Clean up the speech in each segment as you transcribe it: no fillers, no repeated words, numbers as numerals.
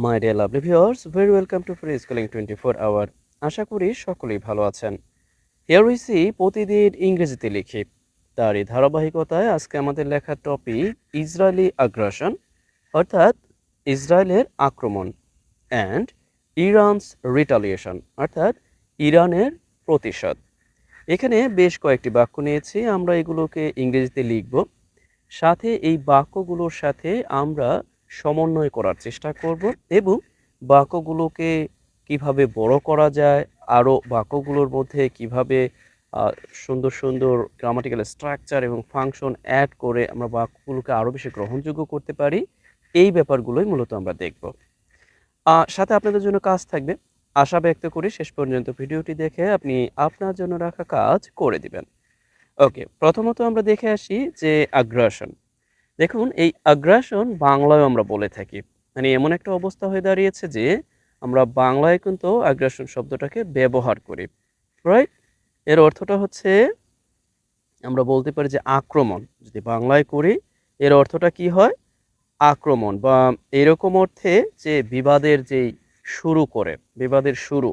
My dear lovely viewers, very welcome to free schooling 24 hour. আশা করি সকলেই ভালো আছেন। হিয়ার উই সি প্রতিদিন ইংরেজিতে লিখি। তারই ধারাবাহিকতায় আজকে আমাদের লেখার টপিক ইসরায়েলি আগ্রাসন, অর্থাৎ ইসরায়েলের আক্রমণ, অ্যান্ড ইরানস রিটালিয়েশন, অর্থাৎ ইরানের প্রতিশোধ। এখানে বেশ কয়েকটি বাক্য নিয়েছি, আমরা এগুলোকে ইংরেজিতে লিখব। সাথে এই বাক্যগুলোর সাথে আমরা সমন্বয় করার চেষ্টা করব এবং বাক্যগুলোকে কিভাবে বড় করা যায়, আরও বাক্যগুলোর মধ্যে কিভাবে সুন্দর সুন্দর গ্রামাটিক্যাল স্ট্রাকচার এবং ফাংশন অ্যাড করে আমরা বাক্যগুলোকে আরও বেশি গ্রহণযোগ্য করতে পারি, এই ব্যাপারগুলোই মূলত আমরা দেখব। সাথে আপনাদের জন্য কাজ থাকবে। আশা ব্যক্ত করি শেষ পর্যন্ত ভিডিওটি দেখে আপনি আপনার জন্য রাখা কাজ করে দিবেন। ওকে, প্রথমত আমরা দেখে আসি যে আগ্রাসন। দেখুন, এই আগ্রাসন বাংলায় আমরা বলে থাকি, মানে এমন একটা অবস্থা হয়ে দাঁড়িয়েছে যে আমরা বাংলায় কিন্তু আগ্রাসন শব্দটাকে ব্যবহার করি, রাইট? এর অর্থটা হচ্ছে আমরা বলতে পারি যে আক্রমণ। যদি বাংলায় করি, এর অর্থটা কি হয়? আক্রমণ, বা এরকম অর্থে যে বিবাদের যেই শুরু করে, বিবাদের শুরু,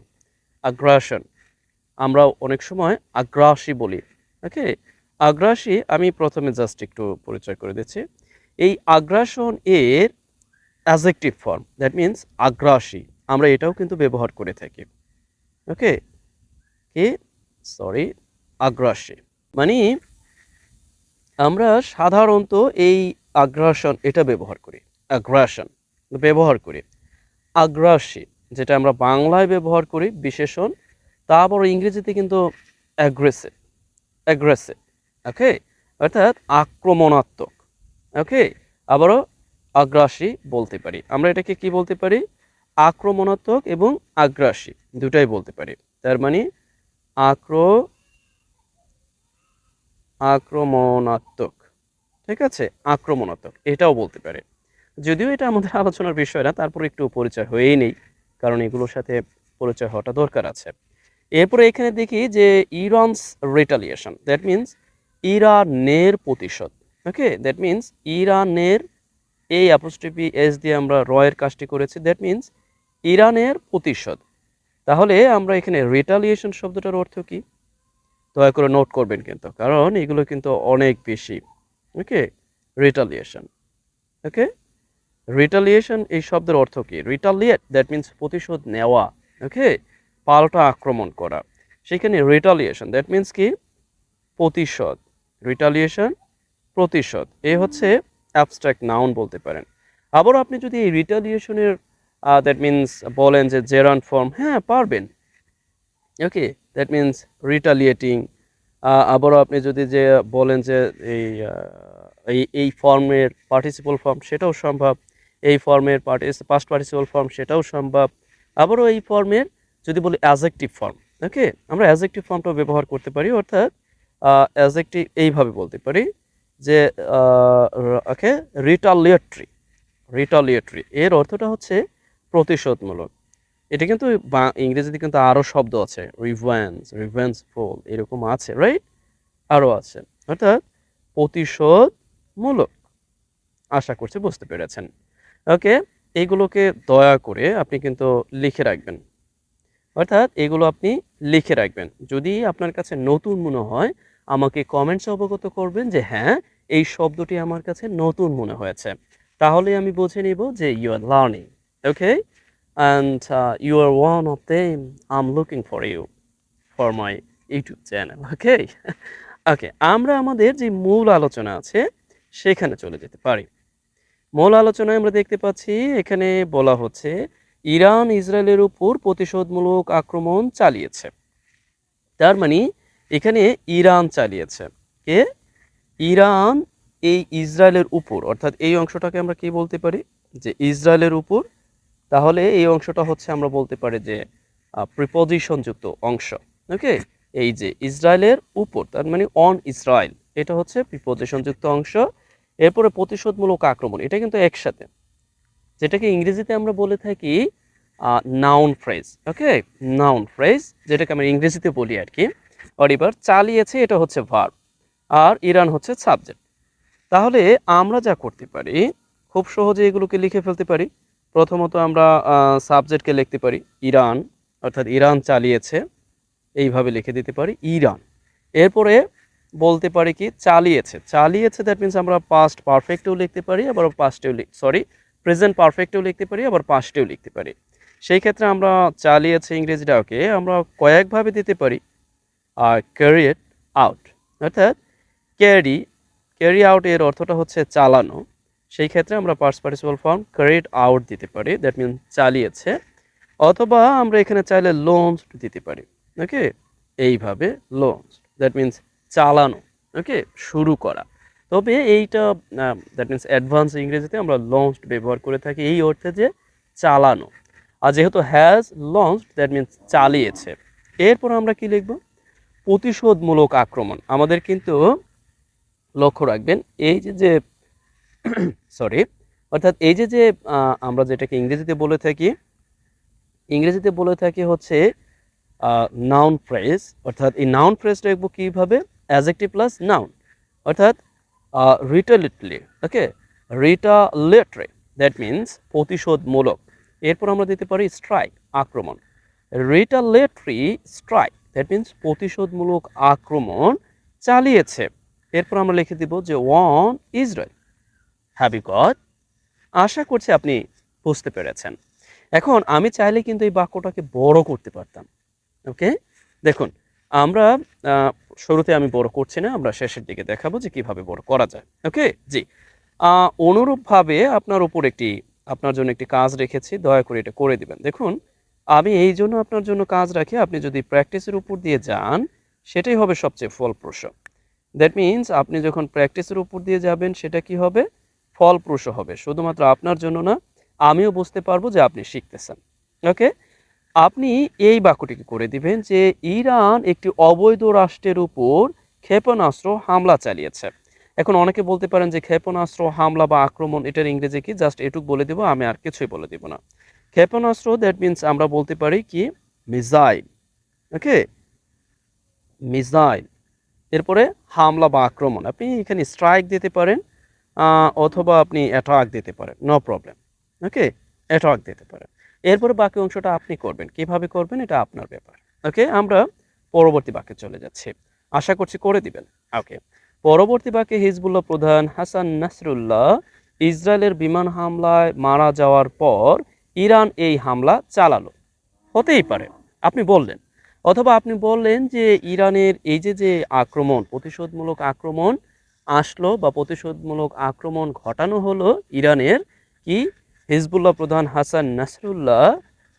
আগ্রাসন। আমরা অনেক সময় আগ্রাসী বলি। ওকে, আগ্রাসী আমি প্রথমে জাস্ট একটু পরিচয় করে দিচ্ছি। এই আগ্রাসন এর অ্যাডজেক্টিভ ফর্ম, দ্যাট মিন্স আগ্রাসী, আমরা এটাও কিন্তু ব্যবহার করে থাকি। ওকে, কি সরি, আগ্রাসী মানে আমরা সাধারণত এই আগ্রাসন এটা ব্যবহার করি, আগ্রাসন ব্যবহার করি। আগ্রাসী যেটা আমরা বাংলায় ব্যবহার করি বিশেষণ, তা আবার ইংরেজিতে কিন্তু অ্যাগ্রেসিভ, অ্যাগ্রেসিভ। ওকে, অর্থাৎ আক্রমণাত্মক। ওকে, আবারও আগ্রাসী বলতে পারি আমরা। এটাকে কি বলতে পারি? আক্রমণাত্মক এবং আগ্রাসী দুটাই বলতে পারি। তার মানে আক্রমণাত্মক, ঠিক আছে, আক্রমণাত্মক এটাও বলতে পারে। যদিও এটা আমাদের আলোচনার বিষয় না, তারপর একটু পরিচয় হয়েই নেই, কারণ এগুলোর সাথে পরিচয় হওয়াটা দরকার আছে। এরপরে এখানে দেখি যে ইরানস রিটালিয়েশন, দ্যাট মিন্স ইরানের প্রতিশোধ। ওকে, দ্যাট মিন্স ইরানের, এই অ্যাপোস্ট্রফি এস দিয়ে আমরা রয়ের কাজটি করেছি, দ্যাট মিন্স ইরানের প্রতিশোধ। তাহলে আমরা এখানে রিটালিয়েশন শব্দটার অর্থ কি দয়া করে নোট করবেন কিন্তু, কারণ এগুলো কিন্তু অনেক বেশি। ওকে, রিটালিয়েশন। ওকে, রিটালিয়েশন এই শব্দের অর্থ কি? রিটালিয়েট, দ্যাট মিন্স প্রতিশোধ নেওয়া। ওকে, পাল্টা আক্রমণ করা। সেখানে রিটালিয়েশন দ্যাট মিন্স কি? প্রতিশোধ। রিটালিয়েশন, প্রতিশোধ, এ হচ্ছে অ্যাবস্ট্রাক্ট নাউন বলতে পারেন। আবার আপনি যদি এই রিটালিয়েশনের দ্যাট মিন্স বলেন যে জেরান্ট ফর্ম, হ্যাঁ পারবেন। ওকে, দ্যাট মিন্স রিটালিয়েটিং। আবারও আপনি যদি যে বলেন যে এই এই ফর্মের পার্টিসিপল ফর্ম, সেটাও সম্ভব। এই ফর্মের পাস্ট পার্টিসিপল ফর্ম, সেটাও সম্ভব। আবারও এই ফর্মের যদি বলি অ্যাডজেক্টিভ ফর্ম, ওকে, আমরা অ্যাডজেক্টিভ ফর্মটাও ব্যবহার করতে পারি, অর্থাৎ অ্যাডজেক্টিভ এইভাবে বলতে পারি যে ওকে, রিটালিয়েটরি। রিটালিয়েটরি এর অর্থটা হচ্ছে প্রতিশোধমূলক। এটা কিন্তু ইংরেজিতে কিন্তু আরও শব্দ আছে, রিভেঞ্জ, রিভেঞ্জফুল, এরকম আছে, রাইট? আরও আছে, অর্থাৎ প্রতিশোধমূলক। আশা করছি বুঝতে পেরেছেন। ওকে, এইগুলোকে দয়া করে আপনি কিন্তু লিখে রাখবেন, অর্থাৎ এগুলো আপনি লিখে রাখবেন। যদি আপনার কাছে নতুন মনে হয়, আমাকে কমেন্টসে অবগত করবেন যে হ্যাঁ, এই শব্দটি আমার কাছে নতুন মনে হয়েছে। তাহলে আমি বুঝে নিব যে you are learning. Okay, and you are one of them. I'm looking for you for my YouTube channel. Okay? ওকে, আমরা আমাদের যে মূল আলোচনা আছে সেখানে চলে যেতে পারি। মূল আলোচনায় আমরা দেখতে পাচ্ছি এখানে বলা হচ্ছে ইরান ইসরায়েলের উপর প্রতিশোধমূলক আক্রমণ চালিয়েছে। তার মানে এখানে ইরান চালিয়েছে। কে? ইরান এই ইসরায়েলের উপর, অর্থাৎ এই অংশটাকে আমরা কি বলতে পারি? যে ইসরায়েলের উপর। তাহলে এই অংশটা হচ্ছে আমরা বলতে পারি যে প্রিপোজিশন যুক্ত অংশ। ওকে, এই যে ইসরায়েলের উপর, তার মানে অন ইসরায়েল, এটা হচ্ছে প্রিপোজিশন যুক্ত অংশ। এরপরে প্রতিশোধমূলক আক্রমণ, এটা কিন্তু একসাথে, যেটাকে ইংরেজিতে আমরা বলে থাকি নাউন ফ্রেজ। ওকে, নাউন ফ্রেজ, যেটাকে আমরা ইংরেজিতে বলি আর কি। আর এবার চালিয়েছে, এটা হচ্ছে ভার্ব, আর ইরান হচ্ছে সাবজেক্ট। তাহলে আমরা যা করতে পারি, খুব সহজে এগুলোকে লিখে ফেলতে পারি প্রথমত আমরা সাবজেক্টকে লিখতে পারি ইরান, অর্থাৎ ইরান চালিয়েছে, এইভাবে লিখে দিতে পারি ইরান। এরপরে বলতে পারি কি চালিয়েছে, চালিয়েছে দ্যাট মিনস আমরা পাস্ট পারফেক্টেও লিখতে পারি, আবার পাস্টেও প্রেজেন্ট পারফেক্টেও লিখতে পারি, আবার পাস্টেও লিখতে পারি। সেই ক্ষেত্রে আমরা চালিয়েছে ইংরেজিটাকে আমরা কয়েকভাবে দিতে পারি। ক্যারিড আউট, অর্থাৎ ক্যারি ক্যারি আউট এর অর্থটা হচ্ছে চালানো। সেই ক্ষেত্রে আমরা past participle form carried out দিতে পারি, দ্যাট মিন চালিয়েছে। অথবা আমরা এখানে চাইলে লঞ্চড দিতে পারি। ওকে, এইভাবে লঞ্চড দ্যাট মিনস চালানো, ওকে, শুরু করা। তবে এইটা দ্যাট মিনস অ্যাডভান্স ইংরেজিতে আমরা লঞ্চড ব্যবহার করে থাকি এই অর্থে যে চালানো। আর যেহেতু হ্যাজ লঞ্চড দ্যাট মিনস চালিয়েছে। এরপর আমরা কি লিখব? প্রতিশোধমূলক আক্রমণ। আমাদের কিন্তু লক্ষ্য রাখবেন এই যে সরি, অর্থাৎ এই যে আমরা যেটাকে ইংরেজিতে বলে থাকি হচ্ছে নাউন ফ্রেজ। অর্থাৎ এই নাউন ফ্রেজটা লিখবো কীভাবে? অ্যাডজেক্টিভ প্লাস নাউন, অর্থাৎ রিটালিটলি, ওকে, রিটালিটরি দ্যাট মিনস প্রতিশোধমূলক। এরপর আমরা দিতে পারি স্ট্রাইক, আক্রমণ। রিটালিটরি স্ট্রাইক দ্যাট মিনস প্রতিশোধমূলক আক্রমণ চালিয়েছে। এরপর আমরা লিখে দিব যে one Israel. Have you got? আশা করছি আপনি বুঝতে পেরেছেন। এখন আমি চাইলে কিন্তু এই বাক্যটাকে বড় করতে পারতাম। ওকে, দেখুন আমরা শুরুতে আমি বড় করছি না, আমরা শেষের দিকে দেখাবো যে কিভাবে বড় করা যায়। ওকে, জি। অনুরূপভাবে আপনার জন্য একটি কাজ রেখেছি, দয়া করে এটা করে দিবেন। দেখুন আমি এই জন্য আপনার জন্য কাজ রাখি, আপনি যদি প্র্যাকটিসের উপর দিয়ে যান সেটাই হবে সবচেয়ে ফলপ্রসূ। দ্যাট মিনস আপনি যখন প্র্যাকটিসের উপর দিয়ে যাবেন সেটা কি হবে? ফলপ্রসূ হবে। শুধুমাত্র আপনার জন্য না, আমিও বুঝতে পারবো যে আপনি শিখতেছেন। ওকে, আপনি এই বাক্যটিকে করে দিবেন যে ইরান একটি অবৈধ রাষ্ট্রের উপর ক্ষেপণাস্ত্র হামলা চালিয়েছে। এখন অনেকে বলতে পারেন যে ক্ষেপণাস্ত্র হামলা বা আক্রমণ এটার ইংরেজি কি? জাস্ট এটুক বলে দিব, আমি আর কিছুই বলে দিব না। ক্ষেপণাস্ত্র দ্যাট মিনস আমরা বলতে পারি কি মিসাইল। ওকে, মিসাইল। এরপরে হামলা বা আক্রমণ আপনি এখানে স্ট্রাইক দিতে পারেন, অথবা আপনি অ্যাটাক দিতে পারেন, নো প্রবলেম। ওকে, অ্যাটাক দিতে পারেন। এরপরে বাকি অংশটা আপনি করবেন, কিভাবে করবেন এটা আপনার ব্যাপার। ওকে, আমরা পরবর্তী বাক্যে চলে যাচ্ছি, আশা করছি করে দিবেন। ওকে, পরবর্তী বাক্যে হিজবুল্লাহ প্রধান হাসান নাসরুল্লাহ ইসরায়েলের বিমান হামলায় মারা যাওয়ার পর ইরান এই হামলা চালালো। হতেই পারে আপনি বললেন, অথবা আপনি বললেন যে ইরানের এই যে আক্রমণ, প্রতিশোধমূলক আক্রমণ আসলো বা প্রতিশোধমূলক আক্রমণ ঘটানো হলো ইরানের কি হিজবুল্লাহ প্রধান হাসান নাসরুল্লাহ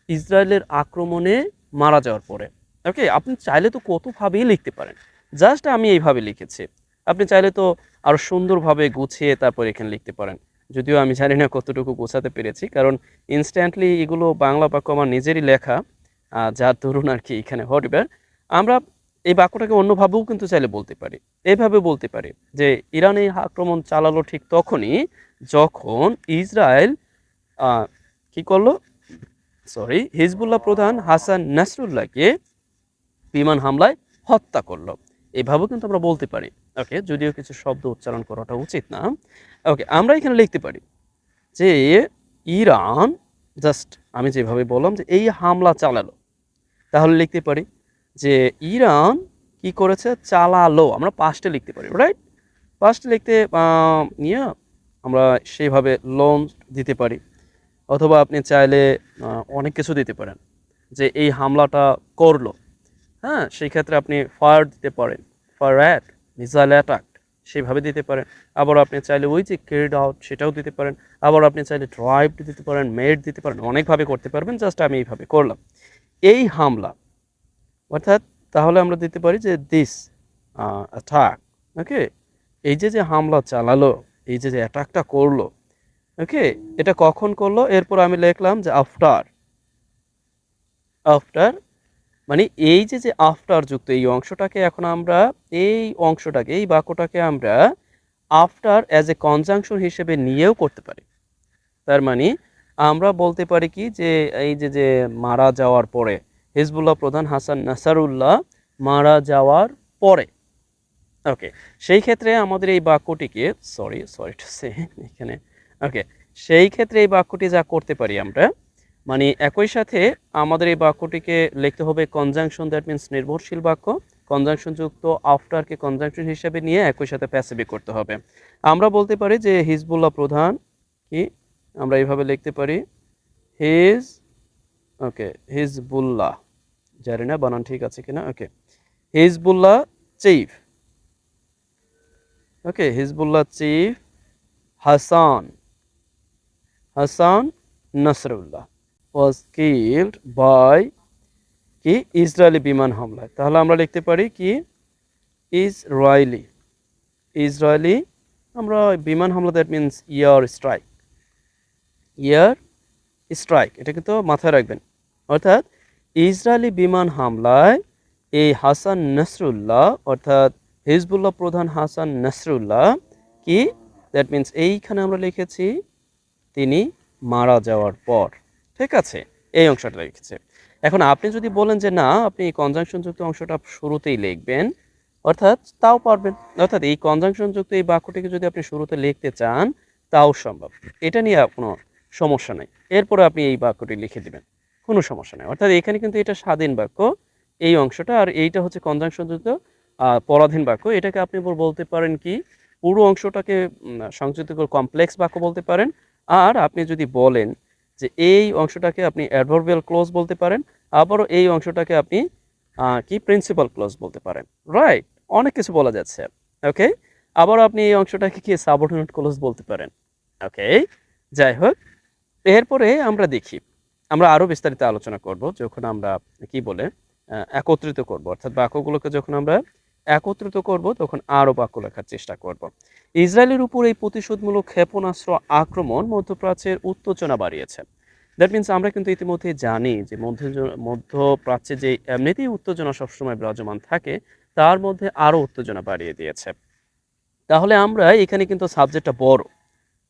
ইসরায়েলের আক্রমণে মারা যাওয়ার পরে। ওকে, আপনি চাইলে তো কতভাবেই লিখতে পারেন, জাস্ট আমি এইভাবে লিখেছি। আপনি চাইলে তো আরো সুন্দরভাবে গুছিয়ে তারপর এখানে লিখতে পারেন, যদিও আমি জানি না কতটুকু গোছাতে পেরেছি, কারণ ইনস্ট্যান্টলি এগুলো বাংলা বাক্য আমার নিজেরই লেখা, যার দরুন আর কি এখানে ঘটবে। আমরা এই বাক্যটাকে অন্যভাবেও কিন্তু চাইলে বলতে পারি, এইভাবে বলতে পারি যে ইরান এই আক্রমণ চালালো ঠিক তখনই যখন ইসরায়েল কি করলো, হিজবুল্লাহ প্রধান হাসান নাসরুল্লাহকে বিমান হামলায় হত্যা করলো। এভাবেও কিন্তু আমরা বলতে পারি। ওকে, যদিও কিছু শব্দ উচ্চারণ করাটা উচিত না। ওকে, আমরা এখানে লিখতে পারি যে ইরান, জাস্ট আমি যেভাবে বললাম যে এই হামলা চালালো, তাহলে লিখতে পারি যে ইরান কি করেছে? চালালো। আমরা পাস্টে লিখতে পারি, রাইট? পাস্টে লিখতে নিয়ে আমরা সেইভাবে লঞ্চ দিতে পারি, অথবা আপনি চাইলে অনেক কিছু দিতে পারেন যে এই হামলাটা করলো। হ্যাঁ, সেই ক্ষেত্রে আপনি ফায়ার দিতে পারেন, ফায়ার মিসাইল অ্যাটাক, সেভাবে দিতে পারেন। আবার আপনি চাইলে ওই যে ক্যারিড আউট সেটাও দিতে পারেন। আবার আপনি চাইলে ড্রাইভ দিতে পারেন, মেড দিতে পারেন, অনেকভাবে করতে পারবেন। জাস্ট আমি এইভাবে করলাম এই হামলা, অর্থাৎ তাহলে আমরা দিতে পারি যে দিস অ্যাটাক। ওকে, এই যে হামলা চালালো, এই যে অ্যাটাকটা করলো, ওকে, এটা কখন করলো? এরপর আমি লিখলাম যে আফটার। আফটার মানে এই যে আফটার যুক্ত এই অংশটাকে এখন আমরা এই বাক্যটাকে আমরা আফটার অ্যাজ এ কনজাংশন হিসেবে নিয়েও করতে পারি। তার মানে আমরা বলতে পারি কি যে এই যে মারা যাওয়ার পরে, হিজবুল্লাহ প্রধান হাসান নাসারুল্লাহ মারা যাওয়ার পরে। ওকে, সেই ক্ষেত্রে আমাদের এই বাক্যটিকে সরি টু সে এখানে, ওকে, সেই ক্ষেত্রে এই বাক্যটি যা করতে পারি আমরা, মানে একই সাথে আমাদের এই বাক্যটিকে লিখতে হবে কনজাংশন, দ্যাট মিন্স নির্ভরশীল বাক্য, কনজাংশন যুক্ত আফটারকে কনজাংশন হিসেবে নিয়ে একই সাথে প্যাসিফিক করতে হবে। আমরা বলতে পারি যে হিজবুল্লাহ প্রধান কি, আমরা এইভাবে লিখতে পারি হিজ, ওকে, হিজবুল্লাহ, জানি না বানান ঠিক আছে কিনা, okay, Hezbollah chief, okay, Hezbollah chief Hassan, Hassan Nasrallah was killed by কি ইসরায়েলি বিমান হামলায়। তাহলে আমরা লিখতে পারি কি ইসরায়েলি, ইসরায়েলি আমরা বিমান হামলা, that means year strike, year strike, এটা কিন্তু মাথায় রাখবেন। অর্থাৎ ইসরায়েলি বিমান হামলায় এই হাসান নাসরুল্লাহ অর্থাৎ হিজবুল্লাহ প্রধান হাসান নাসরুল্লাহ কি, দ্যাট মিন্স এইখানে আমরা লিখেছি তিনি মারা যাওয়ার পর, ঠিক আছে, এই অংশটা লিখেছে। এখন আপনি যদি বলেন যে না আপনি কনজাংশন যুক্ত অংশটা শুরুতেই লিখবেন, অর্থাৎ তাও পারবেন, অর্থাৎ এই কনজাংশন যুক্ত এই বাক্যটিকে যদি আপনি শুরুতে লিখতে চান তাও সম্ভব, এটা নিয়ে কোনো সমস্যা নেই। এরপরে আপনি এই বাক্যটি লিখে দিবেন, কোনো সমস্যা নেই। অর্থাৎ এখানে কিন্তু এটা স্বাধীন বাক্য এই অংশটা, আর এইটা হচ্ছে কনজাংশন যুক্ত পরাধীন বাক্য। এটাকে আপনি বলতে পারেন কি পুরো অংশটাকে সংযুক্ত করে কমপ্লেক্স বাক্য বলতে পারেন। আর আপনি যদি বলেন যে এই অংশটাকে আপনি অ্যাডভার্বিয়াল ক্লোজ বলতে পারেন, আবারও এই অংশটাকে আপনি কি প্রিন্সিপাল ক্লোজ বলতে পারেন, রাইট, অনেক কিছু বলা যাচ্ছে, ওকে। আবারও আপনি এই অংশটাকে কি সাবঅর্ডিনেট ক্লোজ বলতে পারেন, ওকে। যাই হোক, এরপরে আমরা দেখি, আমরা আরও বিস্তারিত আলোচনা করব যখন আমরা কি বলে একত্রিত করব, অর্থাৎ বাক্যগুলোকে যখন আমরা একত্রিত করব তখন আরও বাক্য লেখার চেষ্টা করব। ইসরায়েলের উপর এই প্রতিশোধমূলক ক্ষেপণাস্ত্র আক্রমণ মধ্যপ্রাচ্যের উত্তেজনা বাড়িয়েছে। দ্যাট মিন্স আমরা কিন্তু ইতিমধ্যে জানি যে মধ্যপ্রাচ্যে যে এমনিতেই উত্তেজনা সবসময় বিরাজমান থাকে, তার মধ্যে আরও উত্তেজনা বাড়িয়ে দিয়েছে। তাহলে আমরা এখানে কিন্তু সাবজেক্টটা বড়,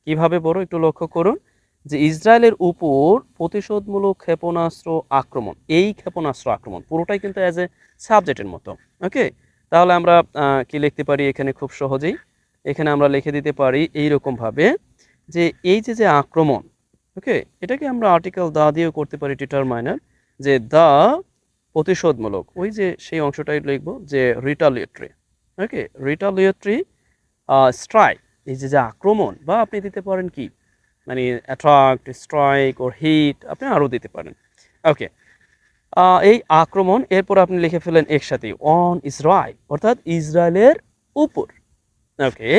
কিভাবে বড় একটু লক্ষ্য করুন, যে ইসরায়েলের উপর প্রতিশোধমূলক ক্ষেপণাস্ত্র আক্রমণ, এই ক্ষেপণাস্ত্র আক্রমণ পুরোটাই কিন্তু অ্যাজ এ সাবজেক্টের মতো, ওকে। তাহলে আমরা কি লিখতে পারি এখানে খুব সহজেই, এখানে আমরা লিখে দিতে পারি এইরকম ভাবে যে এই যে আক্রমণ, ওকে, এটাকে আমরা আর্টিকেল দা দিয়েও করতে পারি, ডিটারমাইনার, যে দা প্রতিশোধমূলক, ওই যে সেই অংশটাই লিখবো যে রিটালিয়েটরি, ওকে, রিটালিয়েটরি স্ট্রাইক, এই যে আক্রমণ, বা আপনি দিতে পারেন কি মানে অ্যাট্রাক্ট, স্ট্রাইক ওর হিট, আপনি আরও দিতে পারেন, ওকে। এই আক্রমণ, এরপর আপনি লিখে ফেলেন একসাথে অন ইসরায়েল, অর্থাৎ ইসরায়েলের উপর, ওকে।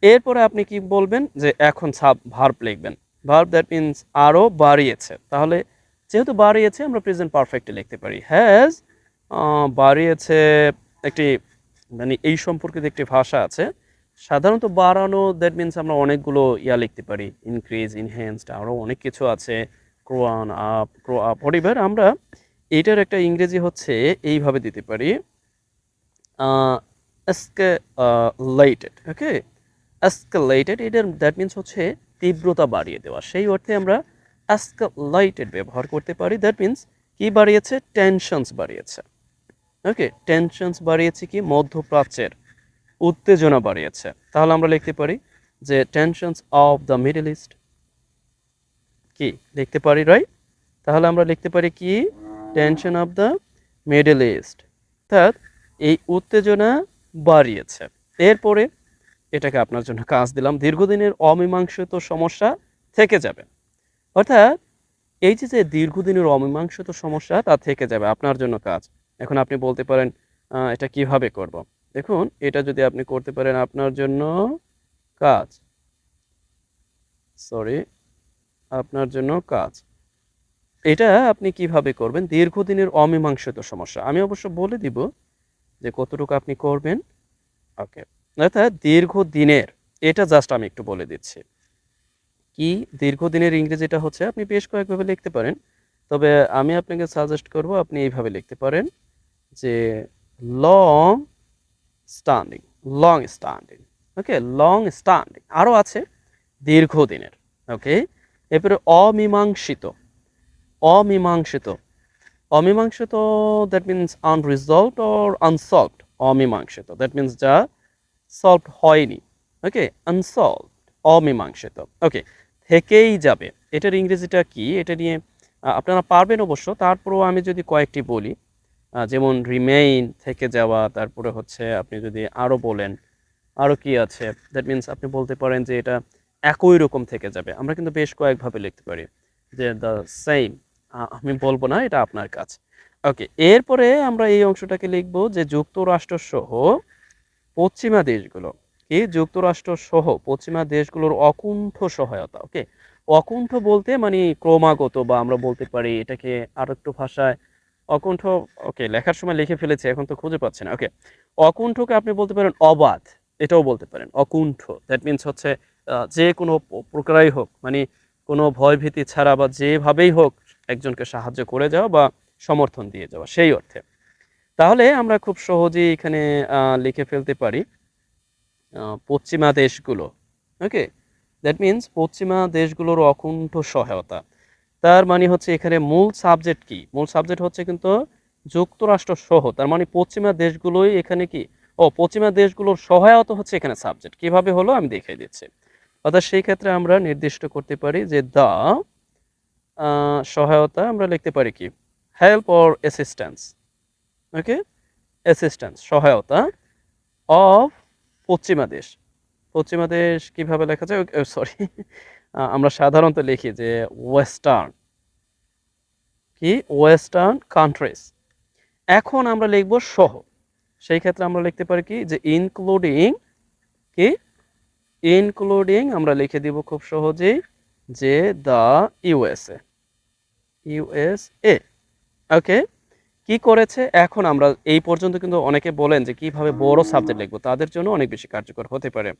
এরপরে আপনি কি বলবেন যে এখন ভার্ব লিখবেন, ভার্ব দ্যাট মিন্স আরও বাড়িয়েছে। তাহলে যেহেতু বাড়িয়েছে আমরা প্রেজেন্ট পারফেক্টে লিখতে পারি হ্যাজ বাড়িয়েছে, একটি মানে এই সম্পর্কিত একটি ভাষা আছে সাধারণত বাড়ানো, দ্যাট মিন্স আমরা অনেকগুলো লিখতে পারি, ইনক্রিজ, ইনহ্যান্সড, আরও অনেক কিছু আছে, গ্রো আপ হোয়াটএভার। আমরা এইটার একটা ইংরেজি হচ্ছে এইভাবে দিতে পারি এসকেলেটেড, ওকে, এসকেলেটেড, এটার দ্যাট মিন্স হচ্ছে তীব্রতা বাড়িয়ে দেওয়া, সেই অর্থে আমরা এসকেলেটেড ব্যবহার করতে পারি। দ্যাট মিন্স কি বাড়িয়েছে, টেনশনস বাড়িয়েছে, ওকে, টেনশনস বাড়িয়েছে কি মধ্যপ্রাচ্যের উত্তেজনা বাড়িয়েছে। তাহলে আমরা লিখতে পারি যে tensions of the middle east, কি লিখতে পারি, রাইট। তাহলে আমরা লিখতে পারি কি tension of the middle east, অর্থাৎ এই উত্তেজনা বাড়িয়েছে। এরপরে এটাকে আপনার জন্য কাজ দিলাম, দীর্ঘদিনের অমীমাংসিত সমস্যা থেকে যাবে, অর্থাৎ এই যে দীর্ঘদিনের অমীমাংসিত সমস্যা তা থেকে যাবে, আপনার জন্য কাজ। এখন আপনি বলতে পারেন এটা কিভাবে করব। দেখুন, এটা যদি আপনি করতে পারেন আপনার জন্য কাজ, সরি, আপনার জন্য কাজ, এটা আপনি কিভাবে করবেন, দীর্ঘদিনের অমীমাংসিত সমস্যা, আমি অবশ্য বলে দিব যে কতটুকু আপনি করবেন, ওকে। অর্থাৎ দীর্ঘদিনের, এটা জাস্ট আমি একটু বলে দিচ্ছি কি দীর্ঘদিনের ইংরেজিটা হচ্ছে, আপনি বেশ কয়েকভাবে লিখতে পারেন, তবে আমি আপনাকে সাজেস্ট করব আপনি এইভাবে লিখতে পারেন যে লং স্ট্যান্ডিং, লং স্ট্যান্ডিং, ওকে, লং স্ট্যান্ডিং, আরও আছে দীর্ঘদিনের, ওকে। এরপরে অমীমাংসিত, অমীমাংসিত, অমীমাংসিত, that means unresolved or unsolved, অমীমাংসিত দ্যাট মিন্স যা সলভড হয়নি, ওকে, আনসলভড, অমীমাংসিত, ওকে। থেকেই যাবে। এটার ইংরেজিটা কি এটা নিয়ে আপনারা পারবেন অবশ্য, তারপরেও আমি যদি কয়েকটি বলি, যেমন রিমেইন থেকে যাওয়া, তারপরে হচ্ছে আপনি যদি আরও বলেন আরও কি আছে, দ্যাট মিন্স আপনি বলতে পারেন যে এটা একই রকম থেকে যাবে। আমরা কিন্তু বেশ কয়েকভাবে লিখতে পারি যে দ্য সেম। আমি বলবো না, এটা আপনার কাজ। ওকে, এরপরে আমরা এই অংশটাকে লিখব যে যুক্তরাষ্ট্র সহ পশ্চিমা দেশগুলো, কি যুক্তরাষ্ট্র সহ পশ্চিমা দেশগুলোর অকুণ্ঠ সহায়তা। ওকে, অকুণ্ঠ বলতে মানে ক্রমাগত, বা আমরা বলতে পারি এটাকে আরো একটু ভাষায় অকুণ্ঠ। ওকে, লেখার সময় লিখে ফেলেছি, এখন তো খুঁজে পাচ্ছি না। ওকে, অকুণ্ঠকে আপনি বলতে পারেন অবাধ, এটাও বলতে পারেন অকুণ্ঠ। দ্যাট মিন্স হচ্ছে যে কোনো প্রকারই হোক, মানে কোনো ভয়ভীতি ছাড়া বা যেভাবেই হোক একজনকে সাহায্য করে যাওয়া বা সমর্থন দিয়ে যাওয়া, সেই অর্থে। তাহলে আমরা খুব সহজেই এখানে লিখে ফেলতে পারি পশ্চিমা দেশগুলো। ওকে, দ্যাট মিন্স পশ্চিমা দেশগুলোর অকুণ্ঠ সহায়তা। তার মানে হচ্ছে এখানে মূল সাবজেক্ট কি? মূল সাবজেক্ট হচ্ছে কিন্তু যুক্তরাষ্ট্র সহ, তার মানে পশ্চিমা দেশগুলোই এখানে কি, পশ্চিমা দেশগুলোর সহায়তা হচ্ছে এখানে সাবজেক্ট। কিভাবে হলো আমি দেখিয়ে দিচ্ছি। অর্থাৎ সেই ক্ষেত্রে আমরা নির্দিষ্ট করতে পারি যে দ্য সহায়তা আমরা লিখতে পারি কি, help or assistance. Okay, assistance সহায়তা অফ পশ্চিমা দেশ। পশ্চিমা দেশ কিভাবে লেখা যায়? সরি, আমরা সাধারণত লিখি যে ওয়েস্টার্ন, কি ওয়েস্টার্ন কান্ট্রিজ। এখন আমরা লিখব সহ, সেই ক্ষেত্রে আমরা লিখতে পারি কি যে ইনক্লুডিং, কি ইনক্লুডিং আমরা লিখে দিব খুব সহজেই যে দ্য ইউএসএ, ইউএসএ। ওকে, কি করেছে? এখন আমরা এই পর্যন্ত কিন্তু অনেকে বলেন যে কিভাবে বড় সাবজেক্ট লিখবো, তাদের জন্য অনেক বেশি কার্যকর হতে পারে।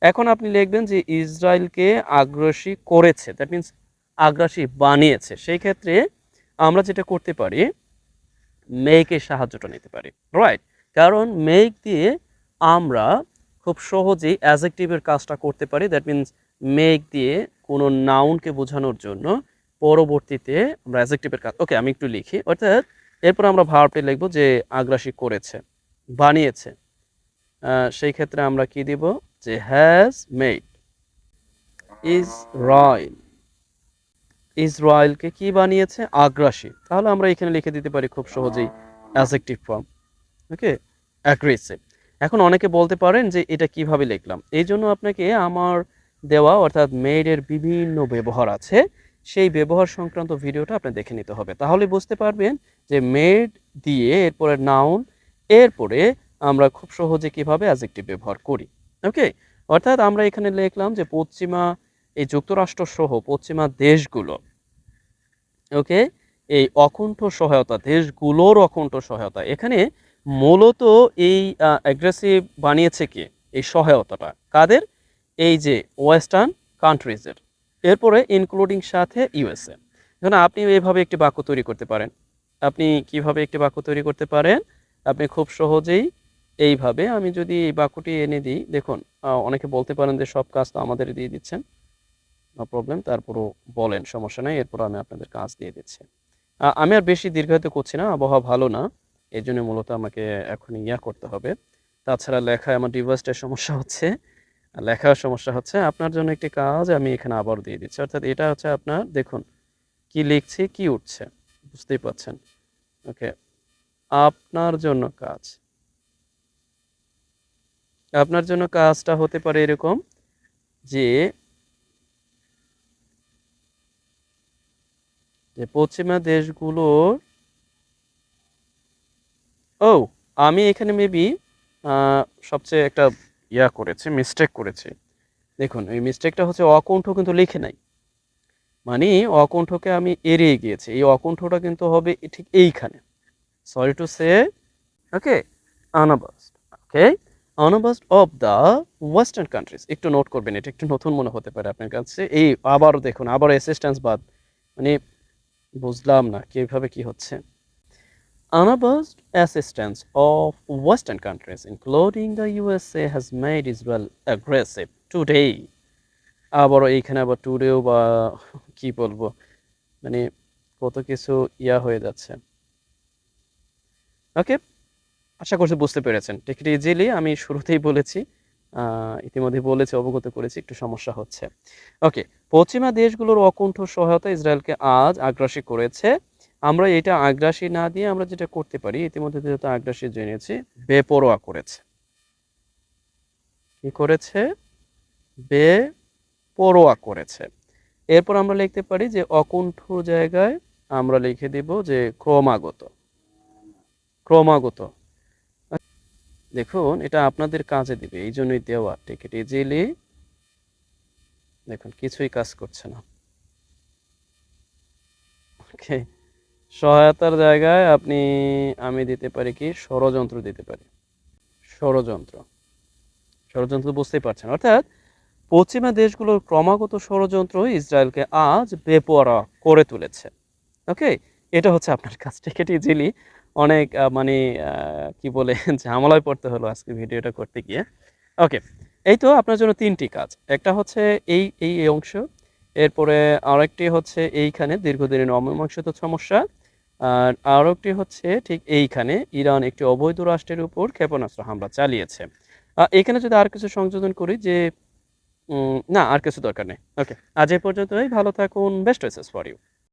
এখন আপনি লিখবেন যে ইসরায়েলকে আগ্রাসী করেছে, দ্যাট মিন্স আগ্রাসী বানিয়েছে। সেই ক্ষেত্রে আমরা যেটা করতে পারি, মেকের সাহায্যটা নিতে পারি, রাইট? কারণ মেক দিয়ে আমরা খুব সহজেই অ্যাজেক্টিভের কাজটা করতে পারি। দ্যাট মিন্স মেক দিয়ে কোনো নাউনকে বোঝানোর জন্য পরবর্তীতে আমরা অ্যাজেক্টিভের কাজ। ওকে, আমি একটু লিখি। অর্থাৎ এরপর আমরা ভার্বটি লিখব যে আগ্রাসী করেছে, বানিয়েছে। সেই ক্ষেত্রে আমরা কি দিব যে হ্যাজ মেড ইসরায়েল, ইসরায়েলকে কি বানিয়েছে? আগ্রাসী। তাহলে আমরা এখানে লিখে দিতে পারি খুব সহজেই অ্যাডজেক্টিভ ফর্ম। ওকে, অ্যাগ্রেসিভ। এখন অনেকে বলতে পারেন যে এটা কিভাবে লিখলাম, এই জন্য আপনাকে আমার দেওয়া অর্থাৎ মেডের বিভিন্ন ব্যবহার আছে, সেই ব্যবহার সংক্রান্ত ভিডিওটা আপনি দেখে নিতে হবে। তাহলে বুঝতে পারবেন যে মেড দিয়ে এরপরে নাউন, এরপরে আমরা খুব সহজে কিভাবে অ্যাডজেক্টিভ ব্যবহার করি। ওকে, অর্থাৎ আমরা এখানে লিখলাম যে পশ্চিমা, এই যুক্তরাষ্ট্র সহ পশ্চিমা দেশগুলো, ওকে, এই অকুণ্ঠ সহায়তা, দেশগুলোর অকুণ্ঠ সহায়তা, এখানে মূলত এই অ্যাগ্রেসিভ বানিয়েছে কি, এই সহায়তাটা কাদের? এই যে ওয়েস্টার্ন কান্ট্রিজের। এরপরে ইনক্লুডিং সাথে ইউএসএ। এখন আপনি এইভাবে একটি বাক্য তৈরি করতে পারেন। আপনি কিভাবে একটি বাক্য তৈরি করতে পারেন? আপনি খুব সহজেই এইভাবে, আমি যদি এই বাক্যটি এনে দিই, দেখুন অনেকে বলতে পারেন যে সব কাজ তো আমাদের দিয়ে দিচ্ছেন, নো প্রবলেম, তারপরও বলেন, সমস্যা নেই, এরপর আমি আপনাদের কাজ দিয়ে দিচ্ছি। আমি আর বেশি দীর্ঘায়িত করছি না, আবহাওয়া ভালো না, এই জন্য মূলত আমাকে এখন ইয়া করতে হবে। তাছাড়া লেখায় আমার ডিভাইসটার সমস্যা হচ্ছে, লেখার সমস্যা হচ্ছে। আপনার জন্য একটি কাজ আমি এখানে আবার দিয়ে দিচ্ছি। অর্থাৎ এটা হচ্ছে আপনার, দেখুন কি লিখছি, কি উঠছে, বুঝতেই পাচ্ছেন। ওকে, আপনার জন্য কাজ, আপনার জন্য কাজটা হতে পারে এরকম যে পশ্চিমা দেশগুলোর, ও আমি এখানে মেবি সবচেয়ে একটা ইয়া করেছি, মিস্টেক করেছি। দেখুন এই মিস্টেকটা হচ্ছে অকণ্ঠ কিন্তু লিখে নাই, মানে অকণ্ঠকে আমি এড়িয়ে গিয়েছি। এই অকণ্ঠটা কিন্তু হবে ঠিক এইখানে, সরি টু সে। ওকে, আনাবাস্ট। ওকে, আনাবাস্ট অফ দ্য ওয়েস্টার্ন কান্ট্রিজ। একটু নোট করবেন, এটা একটু নতুন মনে হতে পারে আপনার কাছে। এই আবার দেখুন, আবার অ্যাসিস্ট্যান্স বাদ, মানে বুঝলাম না কিভাবে কি হচ্ছে। Unabashed assistance of Western countries, including the USA, has made Israel aggressive today. আবারও এইখানে আবার টুডেও বা কি বলবো, মানে কত কিছু ইয়া হয়ে যাচ্ছে। ওকে, আশা করছি বুঝতে পেরেছেন। টেক ইট ইজিলি, আমি শুরুতেই বলেছি, ইতিমধ্যে বলেছি, অবগত করেছি, একটু সমস্যা হচ্ছে। ওকে, পশ্চিমা দেশগুলোর অকুণ্ঠ সহায়তা ইসরায়েলকে আজ আগ্রাসী করেছে। আমরা এটা আগ্রাসী না দিয়ে আমরা যেটা করতে পারি, ইতিমধ্যে যেহেতু আগ্রাসী জেনেছি, বেপরোয়া করেছে। কি করেছে? বেপরোয়া করেছে। এরপর আমরা লিখতে পারি যে অকুণ্ঠ জায়গায় আমরা লিখে দিব যে ক্রমাগত। ক্রমাগত। দেখুন এটা আপনাদের কাজে দিবে, এই জন্যই দেওয়া। Take it easily. দেখুন কিছুই কাজ করছে না। ওকে, সহায়তার জায়গায় আমি দিতে পারি কি ষড়যন্ত্র দিতে পারি। ষড়যন্ত্র। ষড়যন্ত্র বুঝতেই পারছেন, অর্থাৎ পশ্চিমা দেশগুলোর ক্রমাগত ষড়যন্ত্র ইসরায়েলকে আজ বেপরোয়া করে তুলেছে। ওকে, এটা হচ্ছে আপনার কাজ। Take it easily. অনেক কি বলে ঝামেলায় পড়তে হলো আজকে ভিডিওটা করতে গিয়ে। ওকে, এই তো আপনার জন্য ৩টি কাজ। একটা হচ্ছে এই অংশ, এরপরে আরেকটি হচ্ছে এইখানে দীর্ঘদিনের অমীমাংসিত সমস্যা, আর আরেকটি হচ্ছে ঠিক এইখানে ইরান একটি অবৈধ রাষ্ট্রের উপর ক্ষেপণাস্ত্র হামলা চালিয়েছে। এখানে যদি আর কিছু সংযোজন করি যে না আর কিছু দরকার নেই। ওকে, আজ এই পর্যন্তই। ভালো থাকুন। Best wishes for you.